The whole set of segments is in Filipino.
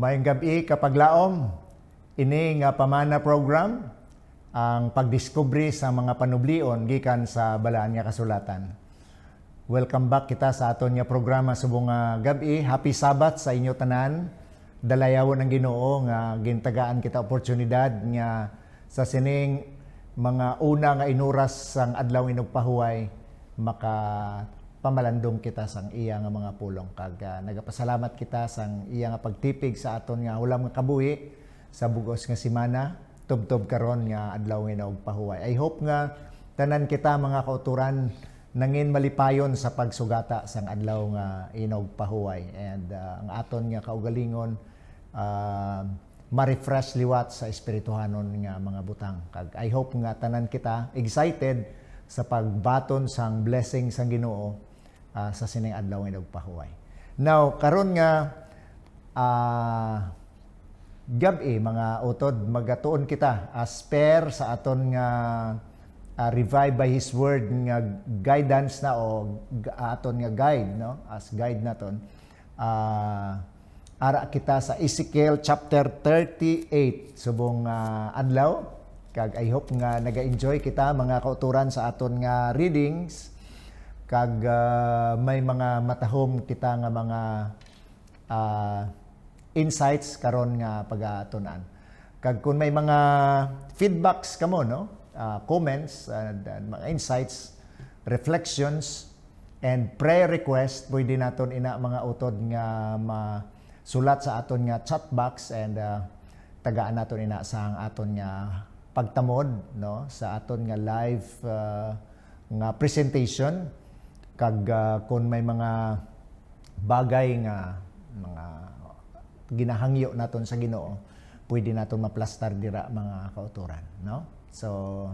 Maayong gabi kapaglaom. Ini nga pamana program ang pagdiskubre sa mga panublion gikan sa balaan nga kasulatan. Welcome back kita sa aton nga programa subong nga gabi. Happy Sabbath sa inyo tanan. Dalayawon ang Ginoo nga gintagaan kita oportunidad nga sa sining mga una nga inuras sang adlaw inugpahuway maka pamalandong kita sang iya nga mga pulong kag nagapasalamat kita sang iya nga pagtipig sa aton nga ulam nga kabuhi sa bugos nga semana tubtob karon nga adlaw nga pahuway. I hope nga tanan kita mga kauturan nangin malipayon sa pagsugata sang adlaw nga pahuway and ang aton nga kaugalingon ma-refresh liwat sa espirituhanon nga mga butang kag I hope nga tanan kita excited sa pagbaton sang blessing sang Ginoo sa sining adlaw nga pahuway. Now, karon nga gabi mga utod magatuon kita as per sa aton nga revive by His Word nga guidance na o aton nga guide no as guide naton ara kita sa Ezekiel chapter 38 subong adlaw kag I hope nga naga-enjoy kita mga kauturan sa aton nga readings kag may mga matahom kita nga mga insights karon nga pag-aatunan. Kag kung may mga feedbacks kamo no, comments and mga insights, reflections and prayer request pwede naton ina mga utod nga masulat sa aton nga chat box and tagaan naton ina sa aton nga pagtamod no sa aton nga live nga presentation kag kung may mga bagay nga mga ginahangyo naton sa Ginoo pwede naton maplastar dira mga kauturan no so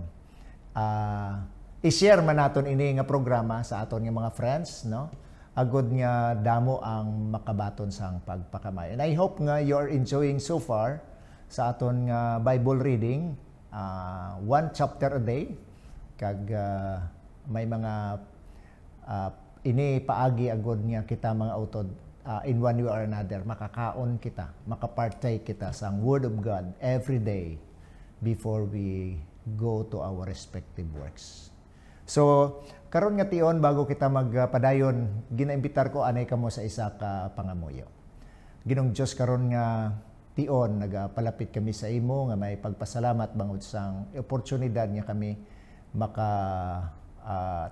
i-share man naton ini nga programa sa aton nga mga friends no agud nga damo ang makabaton sang pagpakamay and I hope nga you are enjoying so far sa aton nga Bible reading one chapter a day kag may mga ini paagi agod niya kita mga utod in one way or another makakaon kita makapartake kita sa Word of God every day before we go to our respective works. So karon nga tion bago kita magpadayon ginaimbitar ko anay kamo sa isa ka pangamuyo. Ginong Dios karon nga tion nagapalapit kami sa imo nga may pagpasalamat bangod sang oportunidad niya kami maka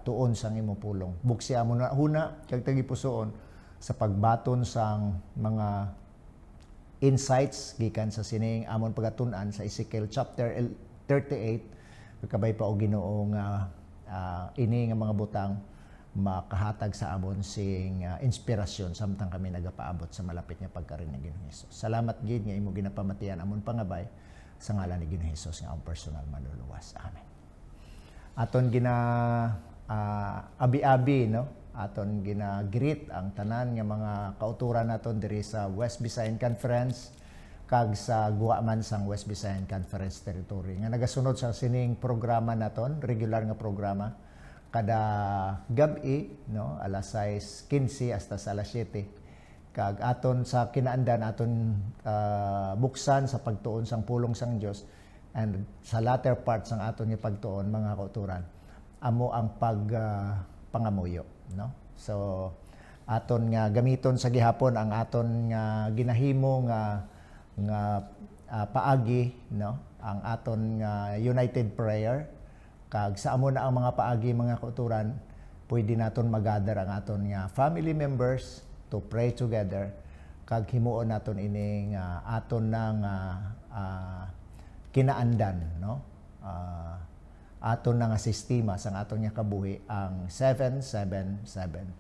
tuon sang imo pulong. Buksi amo na huna kag tagipusoon sa pagbaton sang mga insights gikan sa sining amon pagatun-an sa Ezekiel chapter 38 kabay pa og Ginoo nga ini nga mga butang makahatag sa amon sing inspirasyon samtang kami nagapaabot sa malapit nga pagkarin ni Ginoong Hesus. Salamat gid nga imo ginapamatian amon pangabay sa ngalan ni Ginoong Hesus nga ang personal manluluwas. Amen. Aton gina abi-abi no aton gina greet ang tanan nga mga kauturan naton diri sa West Visayan Conference kag sa guwaman sang West Visayan Conference territory nga nagasunod sa sining programa naton regular nga programa kada gabi no alas 6:15 hasta sa alas 7 kag aton sa kinaandan aton buksan sa pagtuon sang pulong sang Dios and sa latter part sang aton nga pagtuon mga kauturan amo ang pangamuyo no so aton nga gamiton sa gihapon ang aton nga ginahimo nga paagi no ang aton nga united prayer kag sa amo na ang mga paagi mga kauturan pwede naton magather ang aton nga family members to pray together kag himuon naton ini nga aton nang kinaandan no aton nga sistema sang aton nga kabuhi ang 777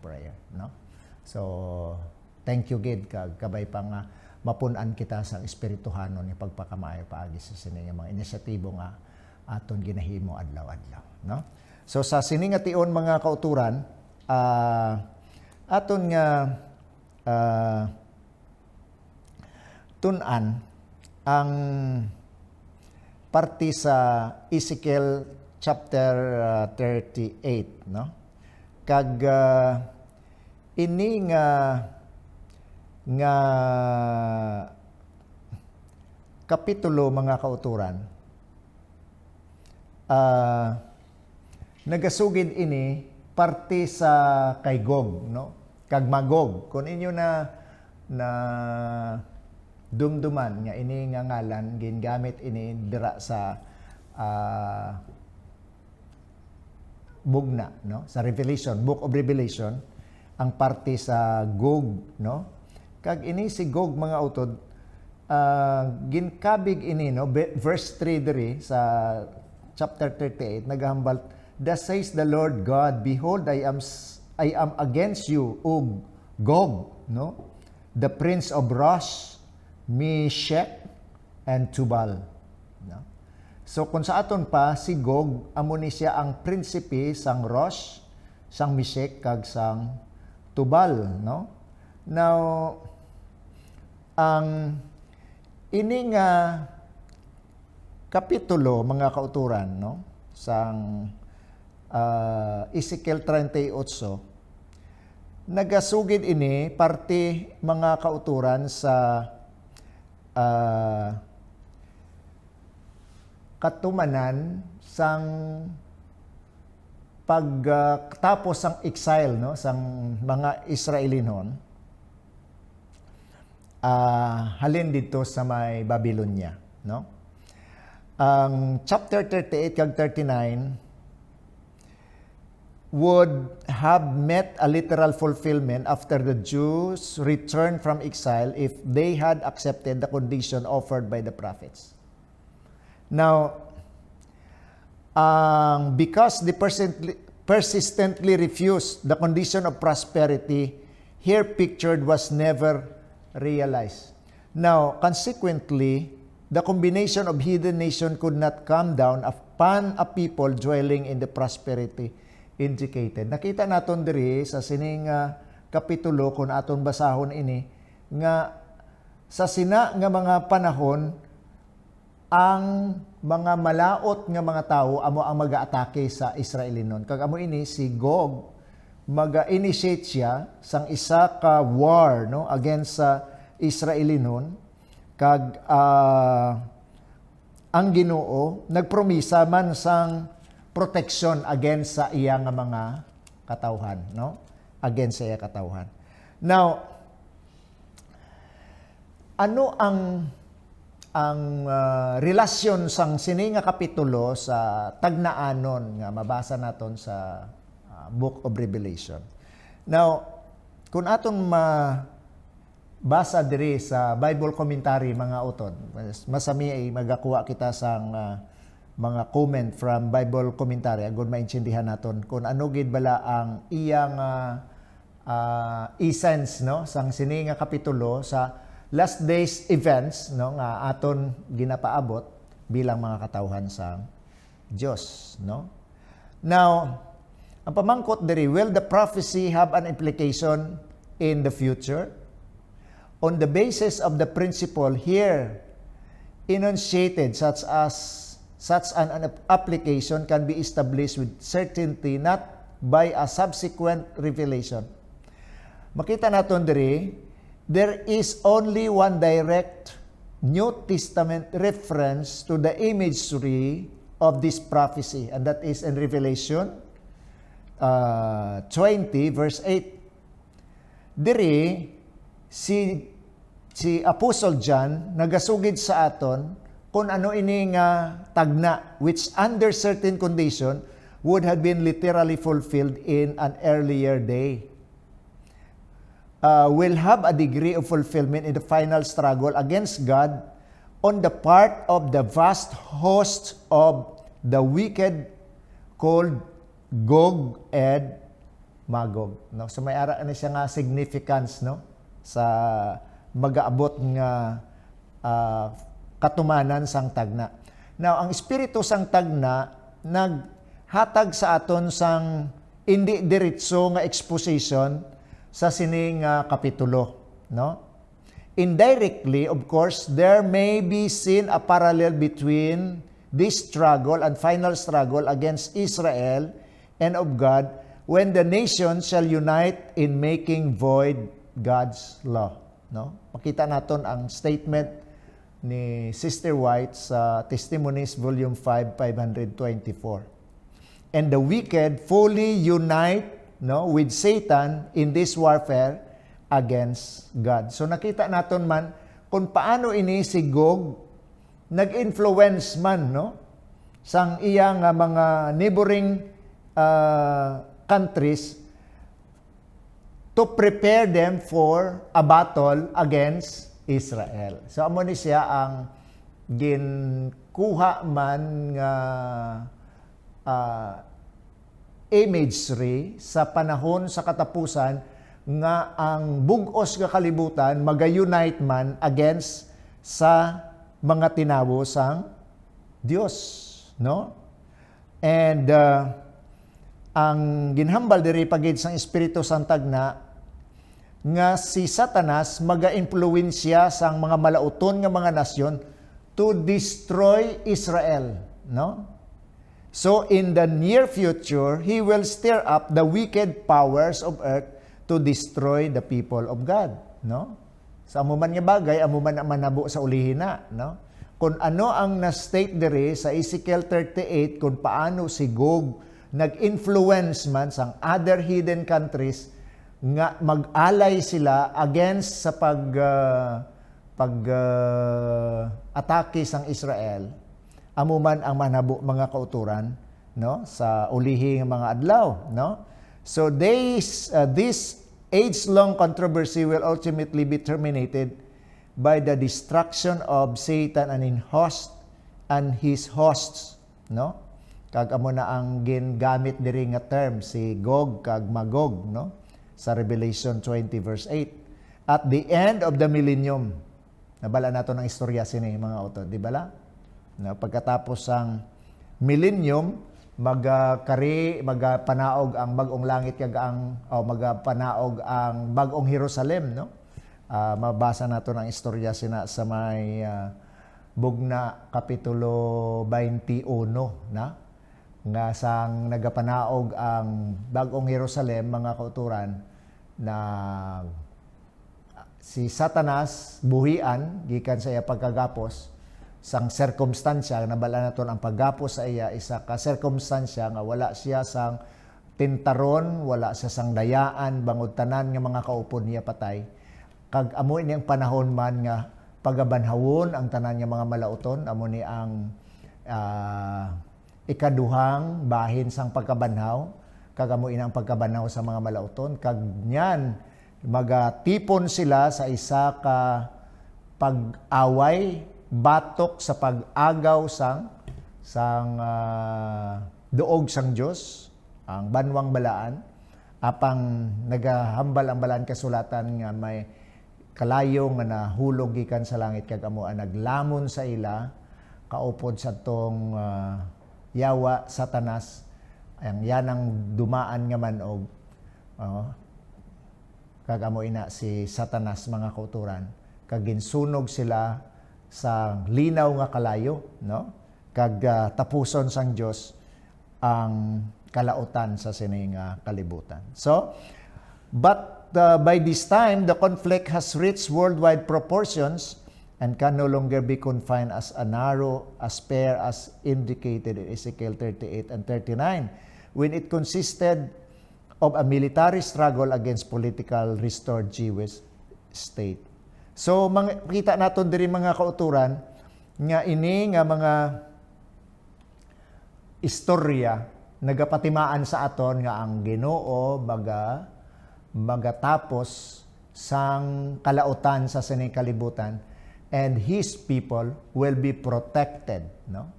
prayer no so thank you gid kag kabay pa nga mapun-an kita sa espirituhanon ni pagpakamaayo paagi sa sining mga inisyatibo nga aton ginahimo adlaw-adlaw no so sa sining nga tion mga kauturan aton nga tun-an ang parte sa Ezekiel chapter 38 no kag ini nga kapitulo, mga kauturan, nagasugid ini parte sa kay Gog, no? Kag Magog. Kung inyo na dumduman nga ini nga ngalan gingamit ini dira sa bugna, no? Sa Revelation, Book of Revelation, ang parte sa Gog, no? Kag ini si Gog, mga utod, ginkabig ini, no? Verse 3 diri sa chapter 38 naghambal, "Thus says the Lord God, behold, I am against you, O Gog, no? The prince of Rosh, Meshech, and Tubal." No? So kung sa aton pa si Gog, amo ni siya ang prinsipe sang Rosh, sang Meshech, kag sang Tubal, no? Now ang ini nga kapitulo, mga kauturan, no? Sang Ezekiel 38, nagasugid ini parte, mga kauturan, sa katumanan sang pagtapos sang exile, no? Sang mga Israelinon, halin dito sa may Babylonia, no? Ang chapter 38 kag 39 would have met a literal fulfillment after the Jews returned from exile if they had accepted the condition offered by the prophets. Now, because they persistently refused the condition of prosperity here pictured was never realized. Now, consequently, the combination of heathen nation could not come down upon a people dwelling in the prosperity indicated. Nakita naton diri sa sining kapitulo kung aton basahon ini nga sa sina nga mga panahon ang mga malaot nga mga tawo amo ang mag-aatake sa Israelinon. Kag amo ini si Gog mag-initiate siya sang isa ka war, no, against sa Israelinon. Kag ang Ginoo nagpromisa man sang protection against sa iya nga mga katawhan, no? Against sa iya katawhan. Now, ano ang relasyon sang sini nga kapitulo sa tagnaanon nga mabasa naton sa Book of Revelation? Now, kung aton basa diri sa Bible commentary, mga utod, masami ay magakuha kita sang mga comment from Bible commentary agud maintindihan naton kung ano gid bala ang iyang essence, no, sang sini nga kapitulo sa last days events, no, nga aton ginapaabot bilang mga katawhan sang Dios, no. Now, ang pamangkot diri, will the prophecy have an implication in the future? On the basis of the principle here enunciated, such an application can be established with certainty not by a subsequent revelation. Makita naton diri, there is only one direct New Testament reference to the imagery of this prophecy, and that is in Revelation 20 verse 8. Diri si Apostle John nagasugid sa aton kung ano ini nga tagna, which under certain condition would have been literally fulfilled in an earlier day. Will have a degree of fulfillment in the final struggle against God on the part of the vast host of the wicked called Gog and Magog. No? So may ara na siya nga significance, no, sa mag-aabot nga katumanan sang tagna. Now, ang espiritu sang tagna naghatag sa aton sang hindi diretso nga exposition sa sining kapitulo, no? Indirectly, of course, there may be seen a parallel between this struggle and final struggle against Israel and of God when the nation shall unite in making void God's law, no? Makita naton ang statement ni Sister White sa Testimonies Volume 5, 524. And the wicked fully unite, no, with Satan in this warfare against God. So nakita naton man kung paano ini si Gog nag-influence man, no, sang iyang mga neighboring countries to prepare them for a battle against Israel. So amo ni siya ang ginkuha man nga imagery sa panahon sa katapusan nga ang bugos nga kalibutan maga-unite man against sa mga tinawo sang Dios, no? And ang ginhambal diri pagid sang Espiritu Santag nga si Satanas maga-impluwensya sang mga malauton nga mga nasyon to destroy Israel, no? So in the near future, he will stir up the wicked powers of earth to destroy the people of God, no? Sa amuman nga bagay, amuman na manabo sa ulihin na, no? Kung ano ang na-state diri sa Ezekiel 38, kung paano si Gog nag-influence man sa other hidden countries nga mag-alay sila against sa atake sang Israel, amuman ang manabo mga kauturan, no, sa ulihing mga adlaw, no? So this age-long controversy will ultimately be terminated by the destruction of Satan and his hosts, no? Kag amo na ang gingamit diri nga term si Gog kag Magog, no, sa Revelation 20 verse 8. At the end of the millennium, nabala nato ng istorya sini mga auto, di bala? No, pagkatapos ang millennium, magapanaog ang bagong langit kag magapanaog ang bagong Jerusalem, no? Mabasa nato ng istorya sina sa may Bugna kapitulo 21 na nga sang nagapanaog ang bagong Jerusalem, mga kauturan, na si Satanas buhian gikan sa iya pagkagapos sang circumstansya, nabala naton ang paggapos sa iya isa ka circumstansya nga wala siya sang tintaron, wala siya sang dayaan bangod tanan nga mga kaupod niya patay. Kag amo ini ang panahon man nga pagabanhawon ang tanan nga mga malauton, amo ni ang ikaduhang bahin sang pagkabanhaw, kag amo ini ang pagkabanhaw sa mga malauton, kag nyan magatipon sila sa isa ka pag-away, batok sa pag-agaw sang duog sang Dios, ang banwang balaan, apang nagahambal ang balaan kasulatan nga may kalayo nga nahulog gikan sa langit kag amo ang naglamon sa ila kaupod sa tong yawa Satanas, ang yanang dumaan nga manog, kag amo ina si Satanas, mga kauturan, kag ginsunog sila sa linaw nga kalayo, no? Kag tapuson sang Dios ang kalautan sa sining kalibutan. So, but by this time the conflict has reached worldwide proportions and can no longer be confined as a narrow sphere as indicated in Ezekiel 38 and 39, when it consisted of a military struggle against political restored Jewish state. So makita naton diri mga kauturan nga ini nga mga istorya nagapatimaan sa aton nga ang Ginoo magatapos sang kalautan sa sining kalibutan and his people will be protected, no?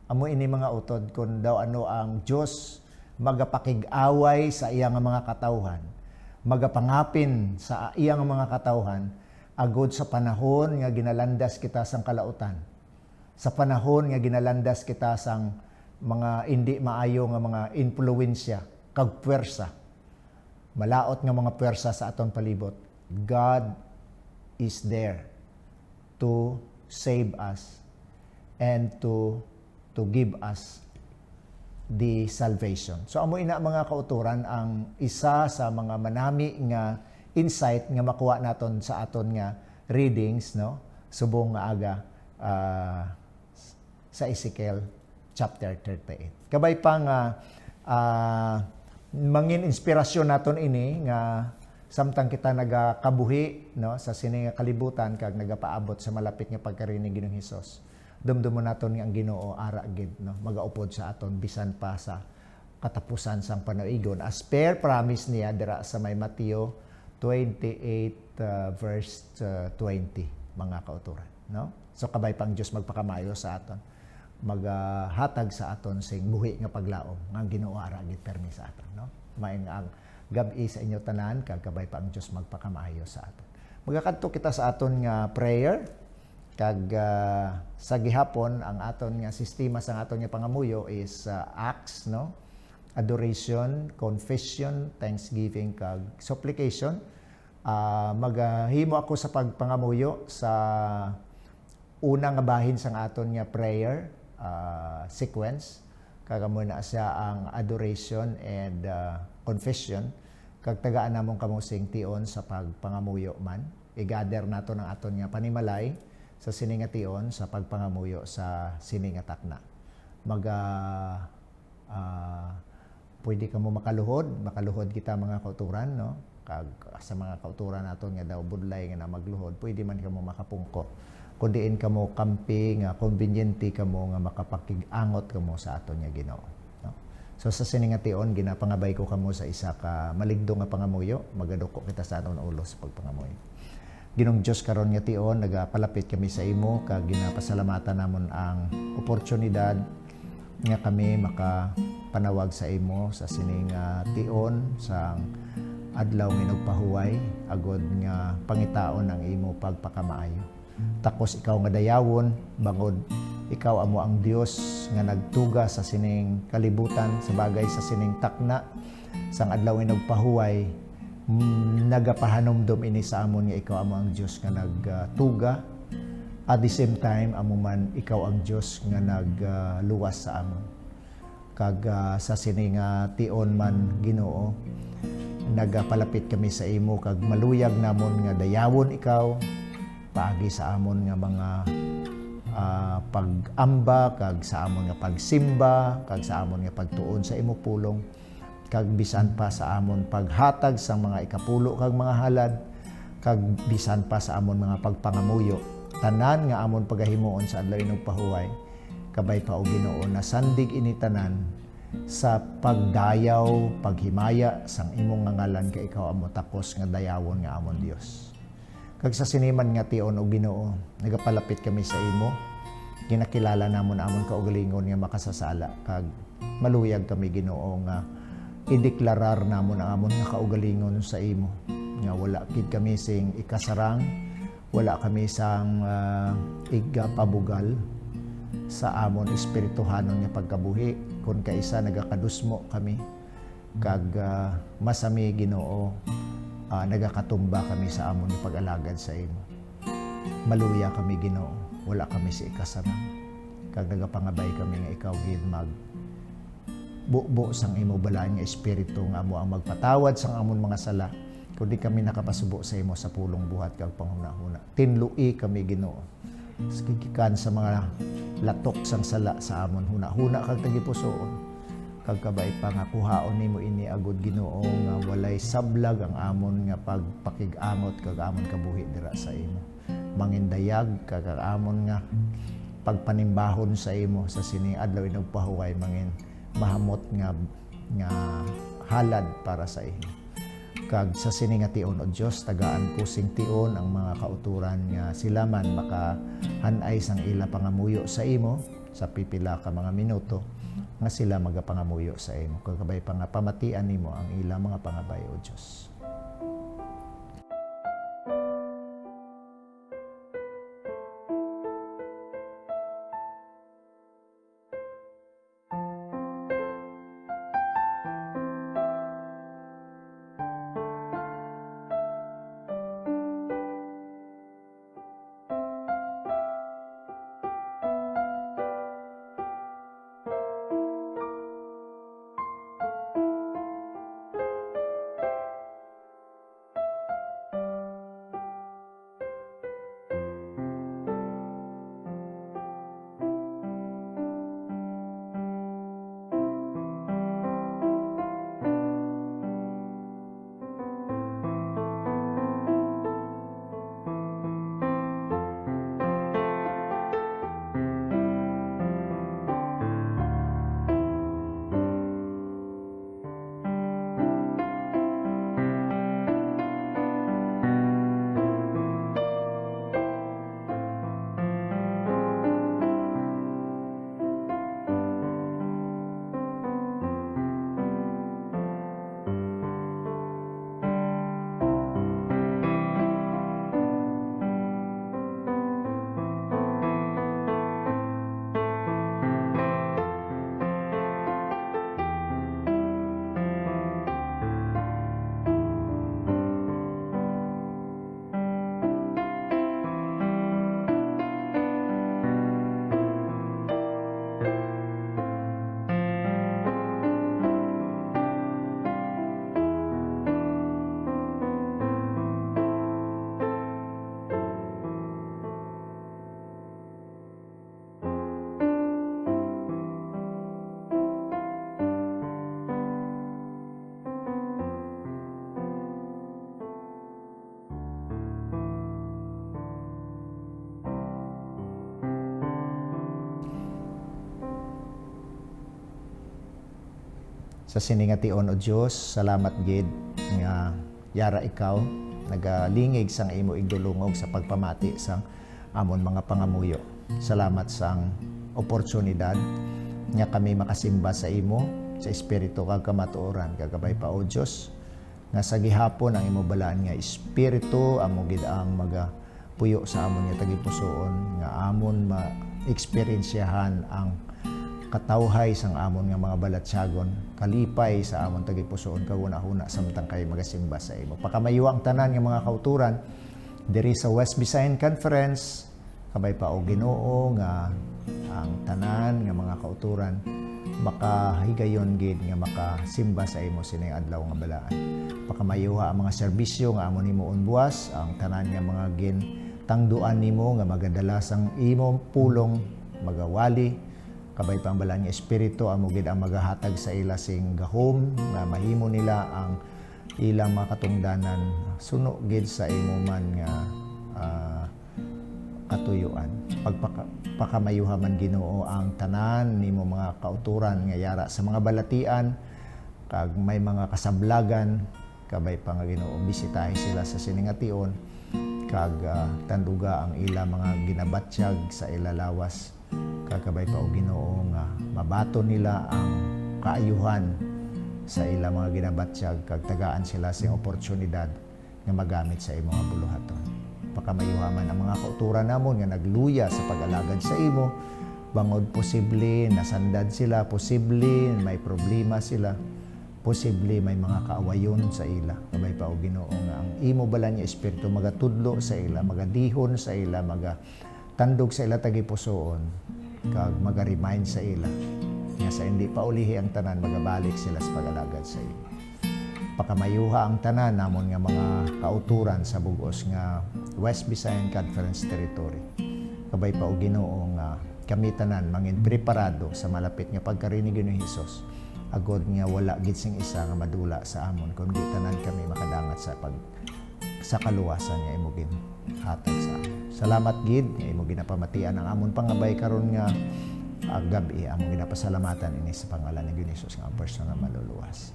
Amo ini mga utod kun daw ano ang Dios magapakig-away sa iyang mga katawhan, magapangapin sa iyang mga katawhan agod sa panahon nga ginalandas kita sang kalautan, sa panahon nga ginalandas kita sang mga hindi maayo nga mga influensya kag puwersa, malaot nga mga puwersa sa aton palibot. God is there to save us and to give us the salvation. So amo ina mga kauturan ang isa sa mga manami nga insight nga makuha naton sa aton nga readings, no, subong nga aga ah, sa Ezekiel chapter 38. Kabay pa nga mangin inspirasyon naton ini nga samtang kita nagakabuhi no sa sini nga kalibutan kag nagapaabot sa malapit nga pagkarinig Ginoong Hesus. Dumdumon naton nga ang Ginoo ara gid no magaupod sa aton bisan pa sa katapusan sang panaigon as per promise niya dira sa may Mateo 28 verse 20 mga kauturan no. So kabay pang Dios magpakamayo sa aton maghatag sa aton sing buhi nga paglaom nga ang Ginoo ara gid permi sa aton no. Maayong ang gabi sa inyo tanan kag kabay pa ang Dios magpakamaayo sa aton. Magakadto kita sa aton nga prayer kag sa gihapon ang aton nga sistema sa aton nga pangamuyo is acts no, adoration, confession, thanksgiving kag supplication. Maghimo ako sa pagpangamuyo sa unang nga bahin sa aton nga prayer sequence kag muna siya ang adoration and confession kag tagaan namong kamusing tion sa pagpangamuyo man i-gather nato ng aton nga panimalay sa sini nga tion sa pagpangamuyo sa sini nga takna pwede kamo makaluhod kita mga kauturan no kag sa mga kauturan naton nga daw budlay nga na magluhod pwede man kamo makapungko kundiin kamo camping nga conveniente kamo nga makapakig-angot kamo sa aton nga Ginoo no? So sa sini nga tion ginapangabay ko kamo sa isa ka maligdo nga pangamuyo magadoko kita sa aton ulo sa pagpangamuyo. Ginong Dios karon nga tion nagapalapit kami sa imo kag ginapasalamatan namon ang oportunidad nga kami makapanawag sa imo sa sini nga tion sang adlaw nga nagpahuway agod nga pangitaon ang imo pagpakamaayo. Takos ikaw nga dayawon bangod ikaw amo ang Dios nga nagtuga sa sining kalibutan sa bagay sa sining takna sang adlaw nga nagpahuway nagapahanomdom ini sa amon nga ikaw amo ang Dios nga nagtuga at the same time amo man ikaw ang Dios nga nagluwas sa amon kag sa sining tion man Ginoo nagapalapit kami sa imo kag maluyag namon nga dayawon ikaw paagi sa amon nga mga pag-amba kag sa amon nga pagsimba kag sa amon nga pagtuon sa imo pulong kag bisan pa sa amon paghatag sa mga ikapulo kag mga halad kag bisan pa sa amon mga pagpangamuyo tanan nga amon pagahimuon sa adlaw nagpahuway kabay pa og Ginoo na sandig ini tanan sa pagdayaw paghimaya sang imong nga ngalan kay ikaw amo takos nga dayawon nga amon Dios. Kag sa siniman nga tion o Ginoo nagapalapit kami sa imo ginakilala namon amon kaugalingon nga makasasala kag maluyag kami Ginoo nga ideklarar namon ang amon nga kaugalingon sa imo nga wala kid kami sing ikasarang wala kami sang igapabugal sa amon espirituhanon nga pagkabuhi kun kaisa nagakadusmo kami kag masami Ginoo nagakatumba kami sa amon ni pag-alagad sa imo. Maluya kami Ginoo, wala kami sa ikasarang. Kag nagapangabay kami nga ikaw gid mag bubo sang imo balaan nga espiritu nga amo ang magpatawad sang amon mga sala. Kundi kami nakapasubo sa imo sa pulong buhat kag panghuna-huna. Tinlui kami Ginoo. Gikan sa mga latok sang sala sa amon huna-huna kag tagipusoon. Kag kabay pa nga kuhaon nimo ini agud Ginoo nga walay sablag ang amon nga pagpakig-angot kag amon kabuhi dira sa imo. Mangindayag kag amon nga pagpanimbahon sa imo sa sini adlaw nagpahuway mangin mahamot nga halad para sa imo. Kag sa sini nga tion o Dios tagaan ko sing tion ang mga kauturan nga sila man makahanay sang ila pangamuyo sa imo sa pipila ka mga minuto nga sila magapangamuyo sa imo kagabay pa nga pamatian nimo ang ilang mga pangabay o Dios. sa siningation o Dios. Salamat gid nga yara ikaw nagalingig sang imo igdulungog sa pagpamati sang amon mga pangamuyo. Salamat sang oportunidad nga kami makasimba sa imo sa espiritu kag kamatuoran kagabay pa o Dios nga sa gihapon ang imo balaan nga espiritu amo gid ang magapuyo sa amon nga tagipusoon nga amon ma-eksperyensyahan ang katawhay sang amon nga mga balatsagon kalipay sa amon tagipusoon kaguna-huna samtang kay magasimba sa imo. Pakamayo ang tanan nga mga kauturan diri sa West Visayan Conference kabay pa o Ginoo nga ang tanan nga mga kauturan makahigayon gid nga makasimba sa imo sining adlaw nga balaan. Pakamayuha ang mga serbisyo nga amon nimo unbuas ang tanan nga mga tangduan nimo nga magadala sang imong pulong magawali kabay pa ang balaan nga espiritu amo gid ang magahatag sa ila sing gahom nga mahimo nila ang ilang mga katungdanan suno gid sa imo man nga katuyuan. Pagpakamayuha man Ginoo ang tanan nimo mga kauturan nga yara sa mga balatian kag may mga kasablagan kabay pa nga Ginoo bisitahin sila sa siningation kag tanduga ang ila mga ginabatsyag sa ila lawas kagabay pa o Ginoo nga mabato nila ang kaayuhan sa ila mga ginabatsyag kag tagaan sila sing oportunidad nga magamit sa imo nga buluhaton. Pakamayuhaman ang mga kauturan namon nga nagluya sa pag-alagad sa imo bangod posible nasandad sila, posible may problema sila, posible may mga kaawayon sa ila. Kabay pa o Ginoo nga ang imo bala nga espiritu magatudlo sa ila, magadihon sa ila, magatandog sa ila tagipusoon kag maga-remind sa ila nga sa hindi pa ulihi ang tanan magabalik sila sa pag-alagad sa imo. Pakamayuha ang tanan namon nga mga kauturan sa bugos nga West Visayan Conference Territory. Kabay pa o Ginoo nga kami tanan mangin preparado sa malapit nga pagkarinig ni Hesus. Agod nga wala gid sing isa nga madula sa amon kundi tanan kami makadangat sa kaluwasan nga imo gid hatag sa amon. Salamat gid nga imo ginapamatian ang amon pangabay karon nga gabi among ginapasalamatan ini sa pangalan ni Hesus nga ang personal maluluwas.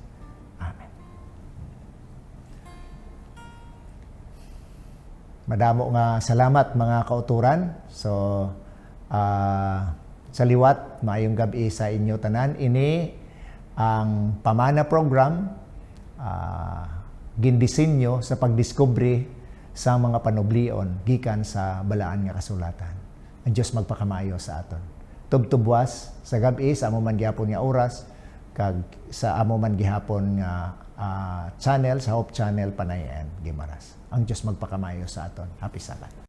Amen. Madamo nga salamat mga kauturan. So sa liwat maayong gabi sa inyo tanan. Ini ang pamana program gindisenyo sa pagdiskubre sa mga panublion gikan sa balaan nga kasulatan. Ang Dios magpakamayo sa aton. Tubtubwas sa gabi sa amo man gihapon nga oras kag sa amo man gihapon nga channel sa Hope Channel Panay and Gimaras. Ang Dios magpakamayo sa aton. Happy Sabbath.